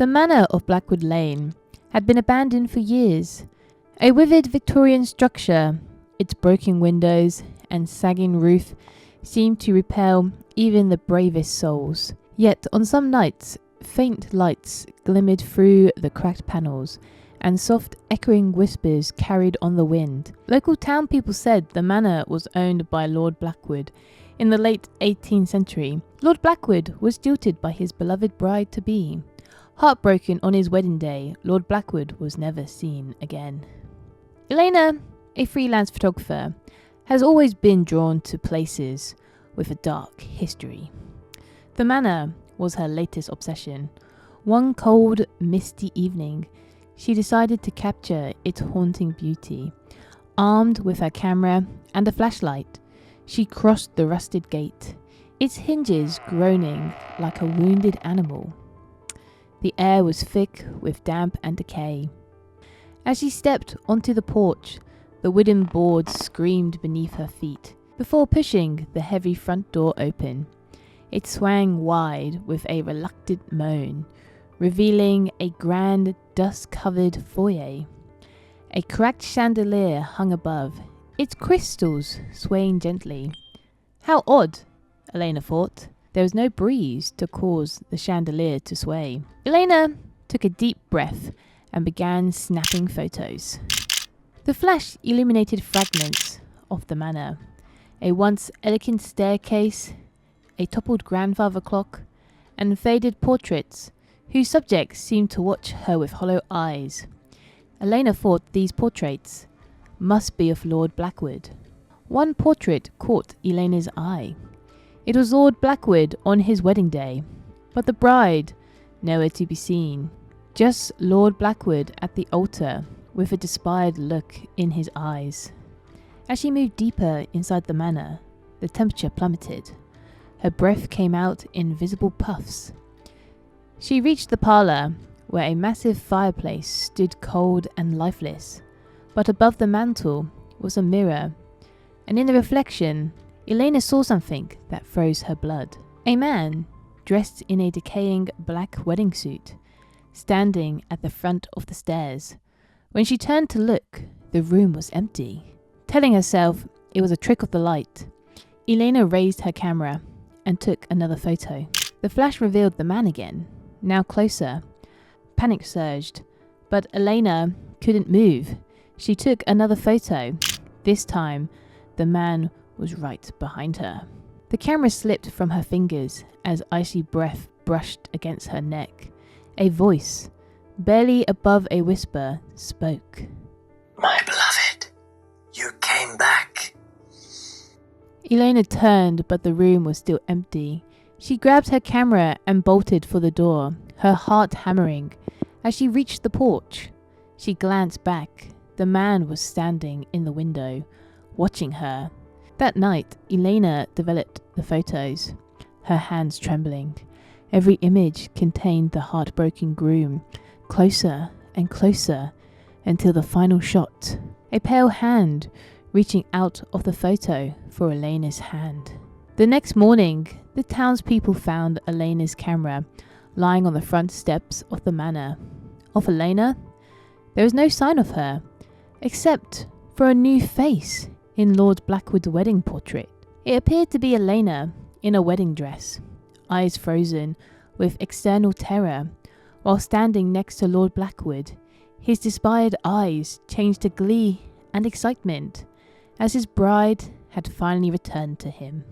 The manor of Blackwood Lane had been abandoned for years. A withered Victorian structure, its broken windows and sagging roof seemed to repel even the bravest souls. Yet on some nights, faint lights glimmered through the cracked panels, and soft echoing whispers carried on the wind. Local town people said the manor was owned by Lord Blackwood. In the late 18th century, Lord Blackwood was jilted by his beloved bride-to-be. Heartbroken on his wedding day, Lord Blackwood was never seen again. Elena, a freelance photographer, has always been drawn to places with a dark history. The manor was her latest obsession. One cold, misty evening, she decided to capture its haunting beauty. Armed with her camera and a flashlight, she crossed the rusted gate, its hinges groaning like a wounded animal. The air was thick with damp and decay. As she stepped onto the porch, the wooden boards screamed beneath her feet. Before pushing the heavy front door open, it swang wide with a reluctant moan, revealing a grand dust-covered foyer. A cracked chandelier hung above, its crystals swaying gently. How odd, Elena thought. There was no breeze to cause the chandelier to sway. Elena took a deep breath and began snapping photos. The flash illuminated fragments of the manor, a once elegant staircase, a toppled grandfather clock, and faded portraits whose subjects seemed to watch her with hollow eyes. Elena thought these portraits must be of Lord Blackwood. One portrait caught Elena's eye. It was Lord Blackwood on his wedding day, but the bride nowhere to be seen. Just Lord Blackwood at the altar with a despaired look in his eyes. As she moved deeper inside the manor, the temperature plummeted. Her breath came out in visible puffs. She reached the parlour, where a massive fireplace stood cold and lifeless, but above the mantel was a mirror, and in the reflection, Elena saw something that froze her blood. A man, dressed in a decaying black wedding suit, standing at the front of the stairs. When she turned to look, the room was empty. Telling herself it was a trick of the light, Elena raised her camera and took another photo. The flash revealed the man again, now closer. Panic surged, but Elena couldn't move. She took another photo. This time, the man was right behind her. The camera slipped from her fingers as icy breath brushed against her neck. A voice, barely above a whisper, spoke. "My beloved, you came back." Elena turned, but the room was still empty. She grabbed her camera and bolted for the door, her heart hammering. As she reached the porch, she glanced back. The man was standing in the window, watching her. That night, Elena developed the photos, her hands trembling. Every image contained the heartbroken groom, closer and closer, until the final shot. A pale hand reaching out of the photo for Elena's hand. The next morning, the townspeople found Elena's camera lying on the front steps of the manor. Of Elena, there was no sign of her, except for a new face in Lord Blackwood's wedding portrait. It appeared to be Elena in a wedding dress, eyes frozen with external terror, while standing next to Lord Blackwood. His despaired eyes changed to glee and excitement, as his bride had finally returned to him.